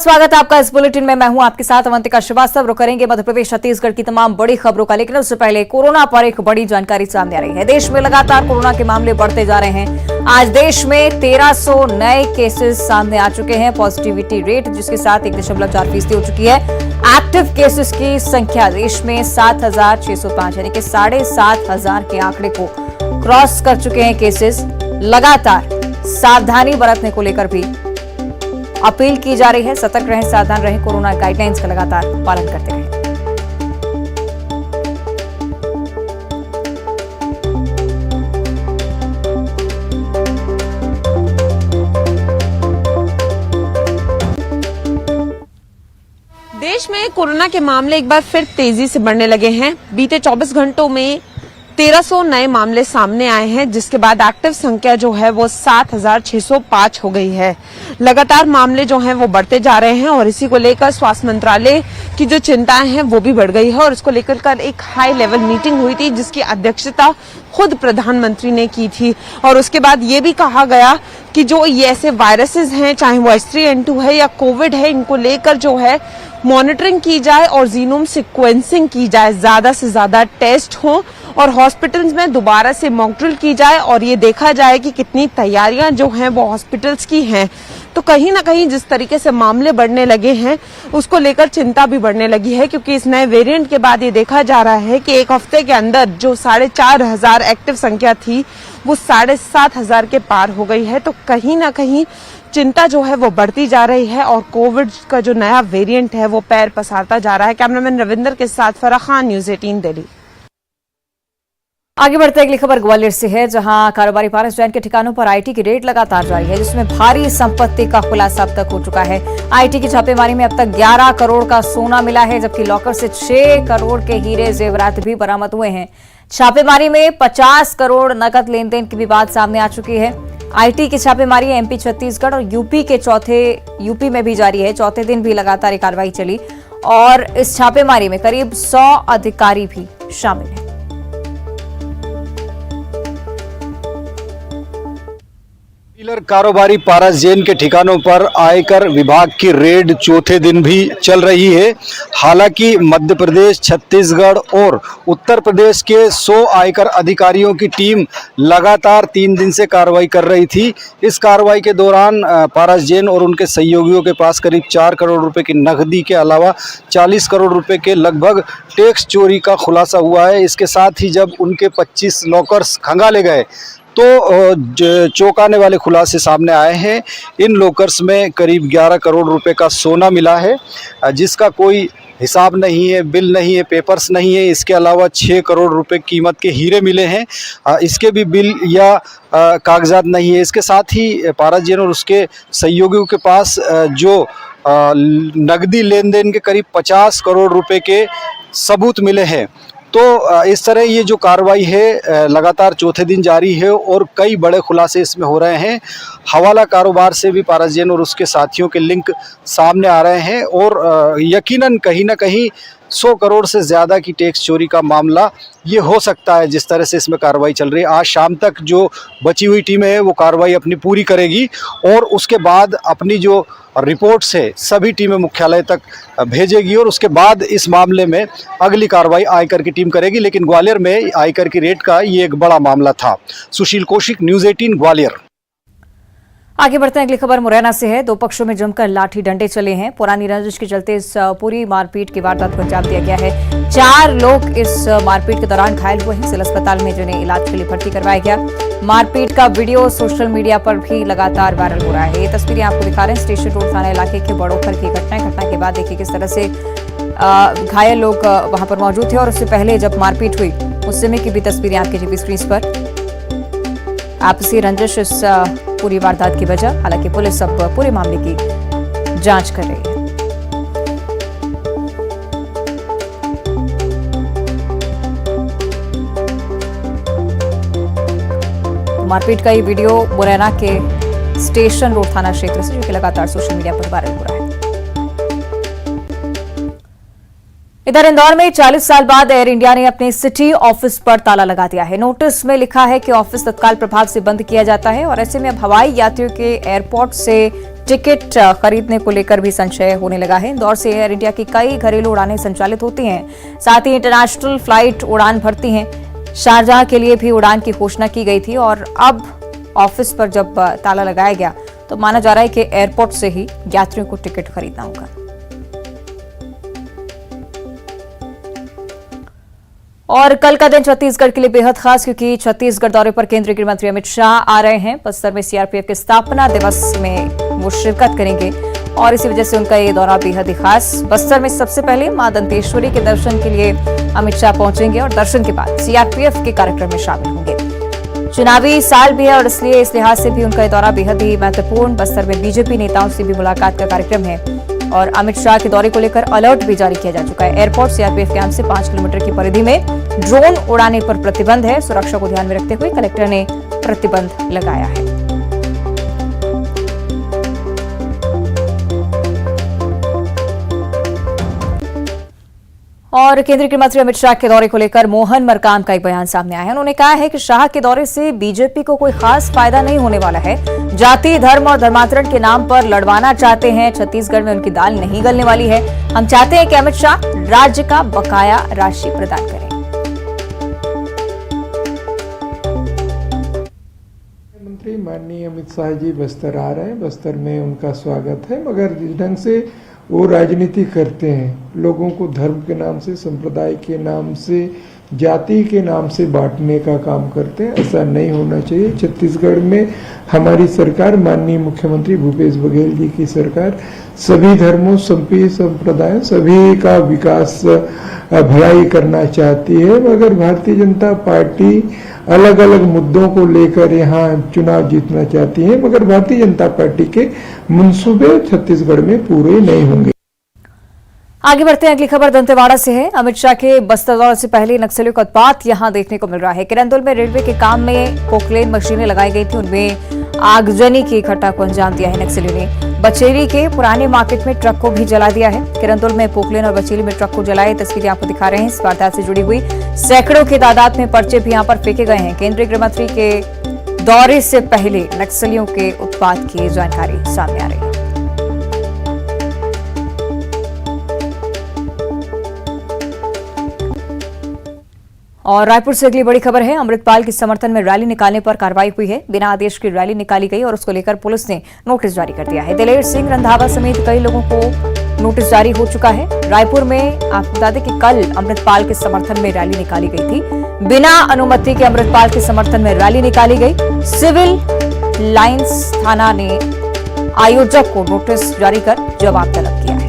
स्वागत है आपका इस बुलेटिन में। मैं हूं आपके साथ अवंतिका श्रीवास्तव। रुक करेंगे मध्य प्रदेश छत्तीसगढ़ की तमाम बड़ी खबरों का, लेकिन उससे पहले कोरोना पर एक बड़ी जानकारी सामने आ रही है। देश में लगातार कोरोना के मामले बढ़ते जा रहे हैं। आज देश में 1300 नए केसेस सामने आ चुके हैं। पॉजिटिविटी रेट जिसके साथ 1.4% हो चुकी है। एक्टिव केसेस की संख्या देश में 7,605 यानी कि 7,500 के आंकड़े को क्रॉस कर चुके हैं केसेस। लगातार सावधानी बरतने को लेकर भी अपील की जा रही है। सतर्क रहें, सावधान रहें, कोरोना गाइडलाइंस का लगातार पालन करते रहें। देश में कोरोना के मामले एक बार फिर तेजी से बढ़ने लगे हैं। बीते 24 घंटों में 1300 नए मामले सामने आए हैं, जिसके बाद एक्टिव संख्या जो है वो 7,605 हो गई है। लगातार मामले जो हैं वो बढ़ते जा रहे हैं और इसी को लेकर स्वास्थ्य मंत्रालय की जो चिंताएं हैं वो भी बढ़ गई है और इसको लेकर कल एक हाई लेवल मीटिंग हुई थी, जिसकी अध्यक्षता खुद प्रधानमंत्री ने की थी। और उसके बाद ये भी कहा गया कि जो ये ऐसे वायरसेस हैं, चाहे वो H3N2 है या कोविड है, इनको लेकर जो है मॉनिटरिंग की जाए और जीनोम सीक्वेंसिंग की जाए, ज्यादा से ज्यादा टेस्ट हो और हॉस्पिटल्स में दोबारा से मॉक ड्रिल की जाए और ये देखा जाए कि कितनी तैयारियां जो हैं वो हॉस्पिटल्स की हैं। तो कहीं ना कहीं जिस तरीके से मामले बढ़ने लगे हैं उसको लेकर चिंता भी बढ़ने लगी है, क्योंकि इस नए वेरिएंट के बाद ये देखा जा रहा है कि एक हफ्ते के अंदर जो 4,500 एक्टिव संख्या थी वो 7,500 के पार हो गई है। तो कहीं ना कहीं चिंता जो है वो बढ़ती जा रही है और कोविड का जो नया वेरिएंट है वो पैर पसारता जा रहा है। कैमरामैन रविंदर के साथ फराह खान, न्यूज़ 18 दिल्ली। आगे बढ़ते अगली खबर ग्वालियर से है, जहां कारोबारी पारस जैन के ठिकानों पर आईटी की रेड लगातार जारी है, जिसमें भारी संपत्ति का खुलासा अब तक हो चुका है। आईटी की छापेमारी में अब तक 11 करोड़ का सोना मिला है, जबकि लॉकर से 6 करोड़ के हीरे जेवरात भी बरामद हुए हैं। छापेमारी में 50 करोड़ नकद लेन देन की भी बात सामने आ चुकी है। आईटी की छापेमारी एमपी, छत्तीसगढ़ और यूपी में भी जारी है। चौथे दिन भी लगातार कार्रवाई चली और इस छापेमारी में करीब 100 अधिकारी भी शामिल हैं। डीलर कारोबारी पारस जैन के ठिकानों पर आयकर विभाग की रेड चौथे दिन भी चल रही है। हालांकि मध्य प्रदेश, छत्तीसगढ़ और उत्तर प्रदेश के 100 आयकर अधिकारियों की टीम लगातार 3 दिन से कार्रवाई कर रही थी। इस कार्रवाई के दौरान पारस जैन और उनके सहयोगियों के पास करीब 4 करोड़ रुपए की नकदी के अलावा 40 करोड़ रुपए के लगभग टैक्स चोरी का खुलासा हुआ है। इसके साथ ही जब उनके 25 लॉकर्स खंगाले गए तो चौंकाने वाले खुलासे सामने आए हैं। इन लॉकर्स में करीब 11 करोड़ रुपए का सोना मिला है, जिसका कोई हिसाब नहीं है, बिल नहीं है, पेपर्स नहीं है। इसके अलावा 6 करोड़ रुपए कीमत के हीरे मिले हैं, इसके भी बिल या कागजात नहीं है। इसके साथ ही पारस जैन और उसके सहयोगियों के पास जो नकदी लेन देन के करीब 50 करोड़ रुपए के सबूत मिले हैं। तो इस तरह ये जो कार्रवाई है लगातार चौथे दिन जारी है और कई बड़े खुलासे इसमें हो रहे हैं। हवाला कारोबार से भी पारस जैन और उसके साथियों के लिंक सामने आ रहे हैं और यकीनन कहीं ना कहीं 100 करोड़ से ज़्यादा की टैक्स चोरी का मामला ये हो सकता है, जिस तरह से इसमें कार्रवाई चल रही है। आज शाम तक जो बची हुई टीमें हैं वो कार्रवाई अपनी पूरी करेगी और उसके बाद अपनी जो रिपोर्ट्स है सभी टीमें मुख्यालय तक भेजेगी और उसके बाद इस मामले में अगली कार्रवाई आयकर की टीम करेगी। लेकिन ग्वालियर में आयकर की रेड का ये एक बड़ा मामला था। सुशील कौशिक, न्यूज़ 18 ग्वालियर। आगे बढ़ते हैं, अगली खबर मुरैना से है। 2 पक्षों में जमकर लाठी डंडे चले हैं। पुरानी रंजिश के चलते इस पूरी मारपीट की वारदात को अंजाम दिया गया है। 4 लोग इस मारपीट के दौरान घायल हुए हैं, सिविल अस्पताल में जिन्हें इलाज के लिए भर्ती करवाया गया। मारपीट का वीडियो सोशल मीडिया पर भी लगातार वायरल हो रहा है। ये तस्वीरें आपको दिखा रहे हैं स्टेशन रोड थाना इलाके के बड़ोखर की घटना के बाद देखिए किस तरह से घायल लोग वहां पर मौजूद थे और उससे पहले जब मारपीट हुई उस समय की भी तस्वीरें आपके टीवी स्क्रीन पर। आपसी रंजिश इस पूरी वारदात की वजह, हालांकि पुलिस अब पूरे मामले की जांच कर रही है। मारपीट का ये वीडियो मुरैना के स्टेशन रोड थाना क्षेत्र से, जो कि लगातार सोशल मीडिया पर वायरल हो रहा है। इधर इंदौर में 40 साल बाद एयर इंडिया ने अपने सिटी ऑफिस पर ताला लगा दिया है। नोटिस में लिखा है कि ऑफिस तत्काल प्रभाव से बंद किया जाता है और ऐसे में अब हवाई यात्रियों के एयरपोर्ट से टिकट खरीदने को लेकर भी संशय होने लगा है। इंदौर से एयर इंडिया की कई घरेलू उड़ानें संचालित होती हैं, साथ ही इंटरनेशनल फ्लाइट उड़ान भरती हैं। शारजाह के लिए भी उड़ान की घोषणा की गई थी और अब ऑफिस पर जब ताला लगाया गया तो माना जा रहा है कि एयरपोर्ट से ही यात्रियों को टिकट खरीदना होगा। और कल का दिन छत्तीसगढ़ के लिए बेहद खास, क्योंकि छत्तीसगढ़ दौरे पर केंद्रीय गृह मंत्री अमित शाह आ रहे हैं। बस्तर में सीआरपीएफ के स्थापना दिवस में वो शिरकत करेंगे और इसी वजह से उनका ये दौरा बेहद ही खास। बस्तर में सबसे पहले मां दंतेश्वरी के दर्शन के लिए अमित शाह पहुंचेंगे और दर्शन के बाद सीआरपीएफ के कार्यक्रम में शामिल होंगे। चुनावी साल भी है और इसलिए इस लिहाज से भी उनका ये दौरा बेहद ही महत्वपूर्ण। बस्तर में बीजेपी नेताओं से भी मुलाकात का कार्यक्रम है और अमित शाह के दौरे को लेकर अलर्ट भी जारी किया जा चुका है। एयरपोर्ट सीआरपीएफ कैंप से 5 किलोमीटर की परिधि में ड्रोन उड़ाने पर प्रतिबंध है। सुरक्षा को ध्यान में रखते हुए कलेक्टर ने प्रतिबंध लगाया है। और केंद्रीय गृह मंत्री अमित शाह के दौरे को लेकर मोहन मरकाम का एक बयान सामने आया है। उन्होंने कहा है कि शाह के दौरे से बीजेपी को कोई खास फायदा नहीं होने वाला है। जाति, धर्म और धर्मांतरण के नाम पर लड़वाना चाहते हैं। छत्तीसगढ़ में उनकी दाल नहीं गलने वाली है। हम चाहते हैं कि अमित शाह राज्य का बकाया राशि प्रदान करें। मंत्री माननीय अमित शाह जी बस्तर आ रहे हैं। बस्तर में उनका स्वागत है, मगर जिस ढंग से वो राजनीति करते हैं, लोगों को धर्म के नाम से, संप्रदाय के नाम से, जाति के नाम से बांटने का काम करते हैं, ऐसा नहीं होना चाहिए। छत्तीसगढ़ में हमारी सरकार, माननीय मुख्यमंत्री भूपेश बघेल जी की सरकार सभी धर्मों, सभी संप्रदायों, सभी का विकास, भलाई करना चाहती है। मगर भारतीय जनता पार्टी अलग अलग मुद्दों को लेकर यहाँ चुनाव जीतना चाहती है, मगर भारतीय जनता पार्टी के मंसूबे छत्तीसगढ़ में पूरे नहीं होंगे। आगे बढ़ते हैं, अगली खबर दंतेवाड़ा से है। अमित शाह के बस्तर दौरे से पहले नक्सलियों का उत्पात यहां देखने को मिल रहा है। किरंदुल में रेलवे के काम में पोकलेन मशीनें लगाई गई थी, उनमें आगजनी की घटना को अंजाम दिया है नक्सलियों ने। बचेली के पुराने मार्केट में ट्रक को भी जला दिया है। किरंदुल में पोकलेन और बचेली में ट्रक को जलाए तस्वीरें आपको दिखा रहे हैं। इस वारदात से जुड़ी हुई सैकड़ों की तादाद में पर्चे भी यहां पर फेंके गए हैं। केंद्रीय गृह मंत्री के दौरे से पहले नक्सलियों के उत्पात की जानकारी सामने आ रही है। और रायपुर से अगली बड़ी खबर है। अमृतपाल के समर्थन में रैली निकालने पर कार्रवाई हुई है। बिना आदेश की रैली निकाली गई और उसको लेकर पुलिस ने नोटिस जारी कर दिया है। दिलेर सिंह रंधावा समेत कई लोगों को नोटिस जारी हो चुका है। रायपुर में आपको बता दें कि कल अमृतपाल के समर्थन में रैली निकाली गई थी। बिना अनुमति के अमृतपाल के समर्थन में रैली निकाली गई। सिविल लाइंस थाना ने आयोजक को नोटिस जारी कर जवाब तलब किया है।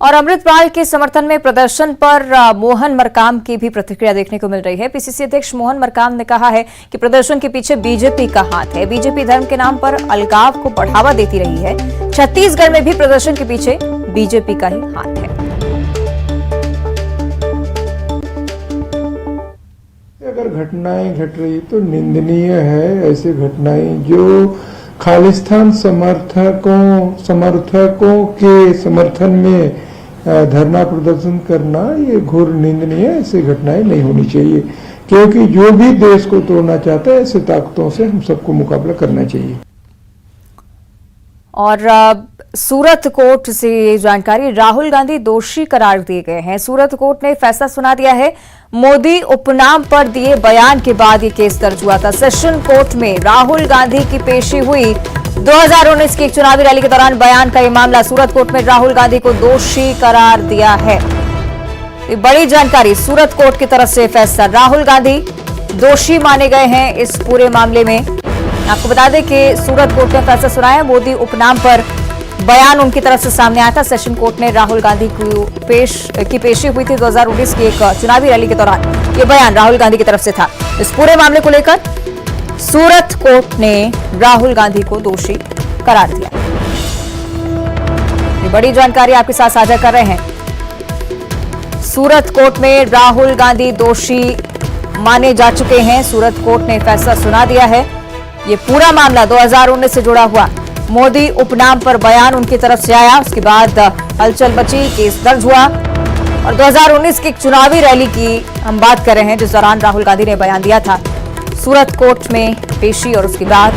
और अमृतपाल के समर्थन में प्रदर्शन पर मोहन मरकाम की भी प्रतिक्रिया देखने को मिल रही है। पीसीसी अध्यक्ष मोहन मरकाम ने कहा है कि प्रदर्शन के पीछे बीजेपी का हाथ है। बीजेपी धर्म के नाम पर अलगाव को बढ़ावा देती रही है। छत्तीसगढ़ में भी प्रदर्शन के पीछे बीजेपी का ही हाथ है। अगर घटनाएं घट रही तो निंदनीय है। ऐसे घटनाएं जो खालिस्तान समर्थकों के समर्थन में धरना प्रदर्शन करना, ये घोर निंदनीय है। ऐसी घटनाएं नहीं होनी चाहिए, क्योंकि जो भी देश को तोड़ना चाहता है, ऐसे ताकतों से हम सबको मुकाबला करना चाहिए। और सूरत कोर्ट से जानकारी, राहुल गांधी दोषी करार दिए गए हैं। सूरत कोर्ट ने फैसला सुना दिया है। मोदी उपनाम पर दिए बयान के बाद ये केस दर्ज हुआ था। सेशन कोर्ट में राहुल गांधी की पेशी हुई। 2019 की एक चुनावी रैली के दौरान बयान का ये मामला। सूरत कोर्ट में राहुल गांधी को दोषी करार दिया है। ये बड़ी जानकारी, सूरत कोर्ट की तरफ से फैसला। राहुल गांधी दोषी माने गए हैं इस पूरे मामले में। आपको बता दें कि सूरत कोर्ट ने फैसला सुनाया। मोदी उपनाम पर बयान उनकी तरफ से सामने आया था। सेशन कोर्ट ने राहुल गांधी की पेशी हुई थी 2019 की एक चुनावी रैली के दौरान। ये बयान राहुल गांधी की तरफ से था। इस पूरे मामले को लेकर सूरत कोर्ट ने राहुल गांधी को दोषी करार दिया। ये बड़ी जानकारी आपके साथ साझा कर रहे हैं। सूरत कोर्ट में राहुल गांधी दोषी माने जा चुके हैं। सूरत कोर्ट ने फैसला सुना दिया है। ये पूरा मामला 2019 से जुड़ा हुआ। मोदी उपनाम पर बयान उनकी तरफ से आया, उसके बाद हलचल मची, केस दर्ज हुआ। और 2019 की एक चुनावी रैली की हम बात कर रहे हैं, जिस दौरान राहुल गांधी ने बयान दिया था। सूरत कोर्ट में पेशी और उसके बाद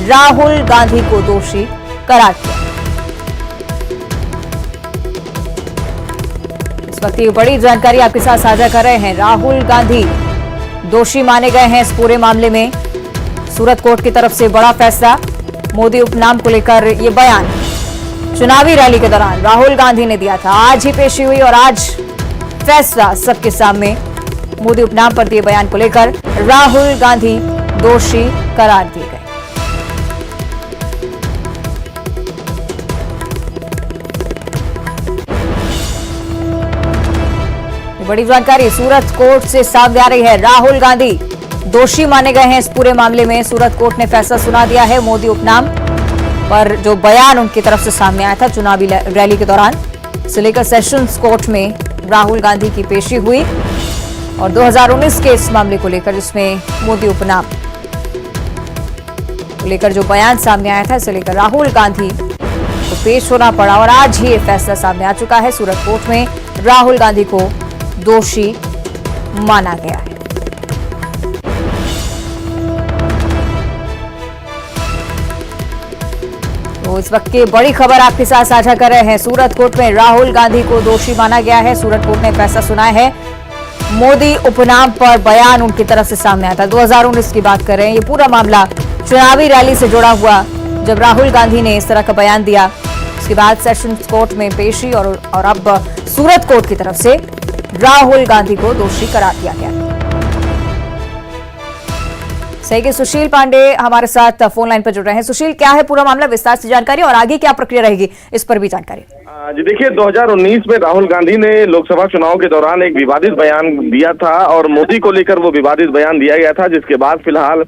राहुल गांधी को दोषी करार दिया। इस वक्त ये बड़ी जानकारी आपके साथ साझा कर रहे हैं। राहुल गांधी दोषी माने गए हैं इस पूरे मामले में। सूरत कोर्ट की तरफ से बड़ा फैसला, मोदी उपनाम को लेकर ये बयान चुनावी रैली के दौरान राहुल गांधी ने दिया था। आज ही पेशी हुई और आज फैसला सबके सामने। मोदी उपनाम पर दिए बयान को लेकर राहुल गांधी दोषी करार दिए गए। ये बड़ी जानकारी सूरत कोर्ट से सामने आ रही है। राहुल गांधी दोषी माने गए हैं इस पूरे मामले में। सूरत कोर्ट ने फैसला सुना दिया है। मोदी उपनाम पर जो बयान उनकी तरफ से सामने आया था चुनावी रैली के दौरान, इसे लेकर सेशंस कोर्ट में राहुल गांधी की पेशी हुई और 2019 के इस मामले को लेकर जिसमें मोदी उपनाम को लेकर जो बयान सामने आया था, इसे लेकर राहुल गांधी को पेश होना पड़ा और आज ही ये फैसला सामने आ चुका है। सूरत कोर्ट में राहुल गांधी को दोषी माना गया है। तो इस वक्त की बड़ी खबर आपके साथ साझा कर रहे हैं। सूरत कोर्ट में राहुल गांधी को दोषी माना गया है। सूरत कोर्ट ने फैसला सुनाया है। मोदी उपनाम पर बयान उनकी तरफ से सामने आया था। 2019 की बात कर रहे हैं। ये पूरा मामला चुनावी रैली से जुड़ा हुआ, जब राहुल गांधी ने इस तरह का बयान दिया, उसके बाद सेशंस कोर्ट में पेशी और अब सूरत कोर्ट की तरफ से राहुल गांधी को दोषी करार दिया गया। सही कि सुशील पांडे हमारे साथ फोन लाइन पर जुड़ रहे हैं। सुशील, क्या है पूरा मामला, विस्तार से जानकारी और आगे क्या प्रक्रिया रहेगी, इस पर भी जानकारी। जी देखिए, 2019 में राहुल गांधी ने लोकसभा चुनाव के दौरान एक विवादित बयान दिया था और मोदी को लेकर वो विवादित बयान दिया गया था, जिसके बाद फिलहाल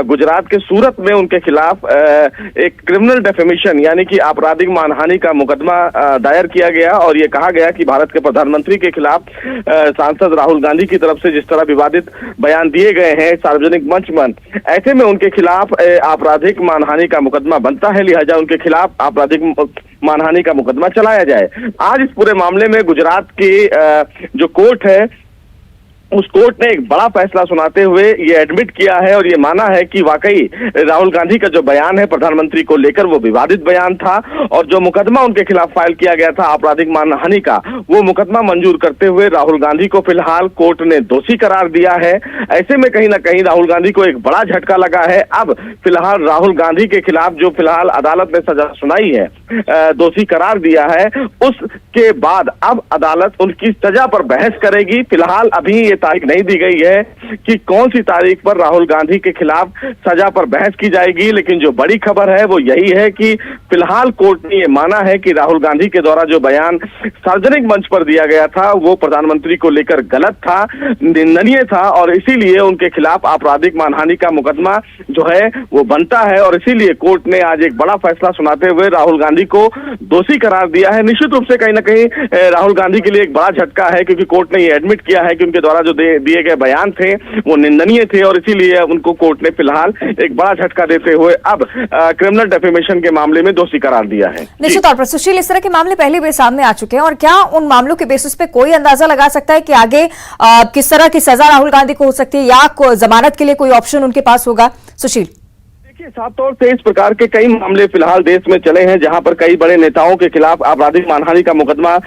गुजरात के सूरत में उनके खिलाफ एक क्रिमिनल डेफेमेशन यानी कि आपराधिक मानहानि का मुकदमा दायर किया गया और ये कहा गया कि भारत के प्रधानमंत्री के खिलाफ सांसद राहुल गांधी की तरफ से जिस तरह विवादित बयान दिए गए हैं सार्वजनिक मंच पर, ऐसे में उनके खिलाफ आपराधिक मानहानि का मुकदमा बनता है, लिहाजा उनके खिलाफ आपराधिक मानहानि का मुकदमा चलाया जाए। आज इस पूरे मामले में गुजरात की जो कोर्ट है, उस कोर्ट ने एक बड़ा फैसला सुनाते हुए ये एडमिट किया है और ये माना है कि वाकई राहुल गांधी का जो बयान है प्रधानमंत्री को लेकर वो विवादित बयान था और जो मुकदमा उनके खिलाफ फाइल किया गया था आपराधिक मानहानि का, वो मुकदमा मंजूर करते हुए राहुल गांधी को फिलहाल कोर्ट ने दोषी करार दिया है। ऐसे में कहीं ना कहीं राहुल गांधी को एक बड़ा झटका लगा है। अब फिलहाल राहुल गांधी के खिलाफ जो फिलहाल अदालत ने सजा सुनाई है, दोषी करार दिया है, उसके बाद अब अदालत उनकी सजा पर बहस करेगी। फिलहाल अभी ये तारीख नहीं दी गई है कि कौन सी तारीख पर राहुल गांधी के खिलाफ सजा पर बहस की जाएगी, लेकिन जो बड़ी खबर है वो यही है कि फिलहाल कोर्ट ने ये माना है कि राहुल गांधी के द्वारा जो बयान सार्वजनिक मंच पर दिया गया था वो प्रधानमंत्री को लेकर गलत था, निंदनीय था और इसीलिए उनके खिलाफ आपराधिक मानहानि का मुकदमा जो है वो बनता है और इसीलिए कोर्ट ने आज एक बड़ा फैसला सुनाते हुए राहुल गांधी को दोषी करार दिया है। निश्चित रूप से कहीं ना कहीं राहुल गांधी के लिए एक बड़ा झटका है, क्योंकि कोर्ट ने ये एडमिट किया है कि उनके द्वारा जो दिए गए बयान थे वो निंदनीय थे और इसीलिए उनको कोर्ट ने फिलहाल एक बड़ा झटका देते हुए अब क्रिमिनल डेफेमेशन के मामले में दोषी करार दिया है। निश्चित तौर पर सुशील, इस तरह के मामले पहले भी सामने आ चुके हैं और क्या उन मामलों के बेसिस पे कोई अंदाजा लगा सकता है कि आगे किस तरह की सजा राहुल गांधी को हो सकती है या जमानत के लिए कोई ऑप्शन उनके पास होगा? सुशील, साफ तौर से इस प्रकार के कई मामले फिलहाल देश में चले हैं जहां पर कई बड़े नेताओं के खिलाफ आपराधिक मानहानि का मुकदमा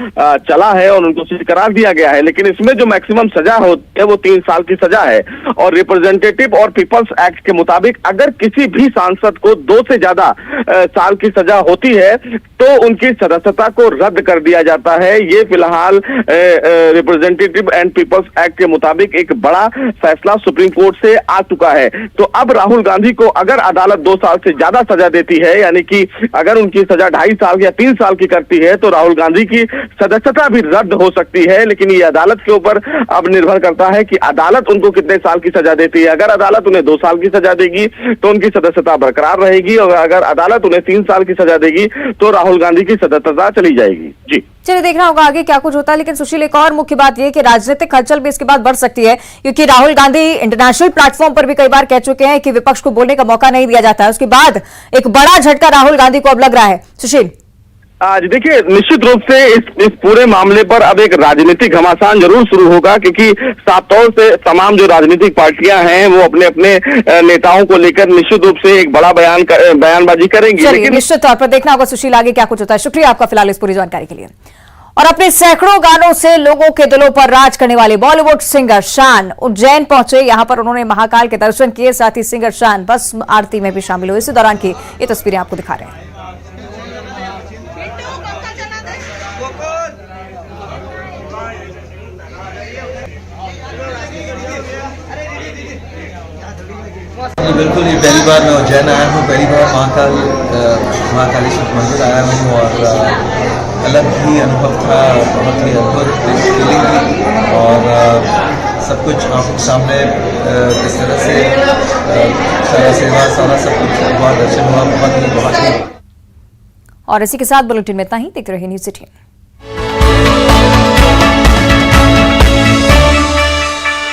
चला है और उनको दोषी करार दिया गया है, लेकिन इसमें जो मैक्सिमम सजा होती है वो 3 साल की सजा है और रिप्रेजेंटेटिव और पीपल्स एक्ट के मुताबिक अगर किसी भी सांसद को 2 से ज्यादा साल की सजा होती है तो उनकी सदस्यता को रद्द कर दिया जाता है। ये फिलहाल रिप्रेजेंटेटिव एंड पीपल्स एक्ट के मुताबिक एक बड़ा फैसला सुप्रीम कोर्ट से आ चुका है। तो अब राहुल गांधी को अगर अदालत 2 साल से ज्यादा सजा देती है, यानी कि अगर उनकी सजा 2.5 साल या 3 साल की करती है तो राहुल गांधी की सदस्यता भी रद्द हो सकती है, लेकिन ये अदालत के ऊपर अब निर्भर करता है कि अदालत उनको कितने साल की सजा देती है। अगर अदालत उन्हें 2 साल की सजा देगी तो उनकी सदस्यता बरकरार रहेगी और अगर अदालत उन्हें 3 साल की सजा देगी तो राहुल गांधी की सदस्यता चली जाएगी। जी चलिए, देखना होगा आगे क्या कुछ होता है। लेकिन सुशील, एक और मुख्य बात यह कि राजनीतिक हलचल भी इसके बाद बढ़ सकती है, क्योंकि राहुल गांधी इंटरनेशनल प्लेटफॉर्म पर भी कई बार कह चुके हैं कि विपक्ष को बोलने का मौका नहीं दिया जाता है। उसके बाद एक बड़ा झटका राहुल गांधी को अब लग रहा है। सुशील, आज देखिए, निश्चित रूप से इस पूरे मामले पर अब एक राजनीतिक घमासान जरूर शुरू होगा, क्योंकि साफ तौर से तमाम जो राजनीतिक पार्टियां हैं वो अपने अपने नेताओं को लेकर निश्चित रूप से एक बड़ा बयानबाजी करेंगी। लेकिन निश्चित तौर पर देखना होगा सुशील आगे क्या कुछ होता है। शुक्रिया आपका फिलहाल इस पूरी जानकारी के लिए। और अपने सैकड़ों गानों से लोगों के दिलों पर राज करने वाले बॉलीवुड सिंगर शान उज्जैन पहुंचे। यहां पर उन्होंने महाकाल के दर्शन किए, साथ ही सिंगर शान भस्म आरती में भी शामिल हुए। इसी दौरान की ये तस्वीरें आपको दिखा रहे हैं। बिल्कुल, ये पहली बार मैं उज्जैन आया हूँ, पहली बार महाकालेश्वर मंदिर आया हूँ और अलग ही अनुभव था, बहुत ही अद्भुत फीलिंग थी और सब कुछ आंखों के सामने इस तरह से सारा सेवा सारा सब कुछ हुआ, दर्शन हुआ, बहुत ही। और इसी के साथ बुलेटिन में इतना ही। देखते रहिए न्यूज़ 18।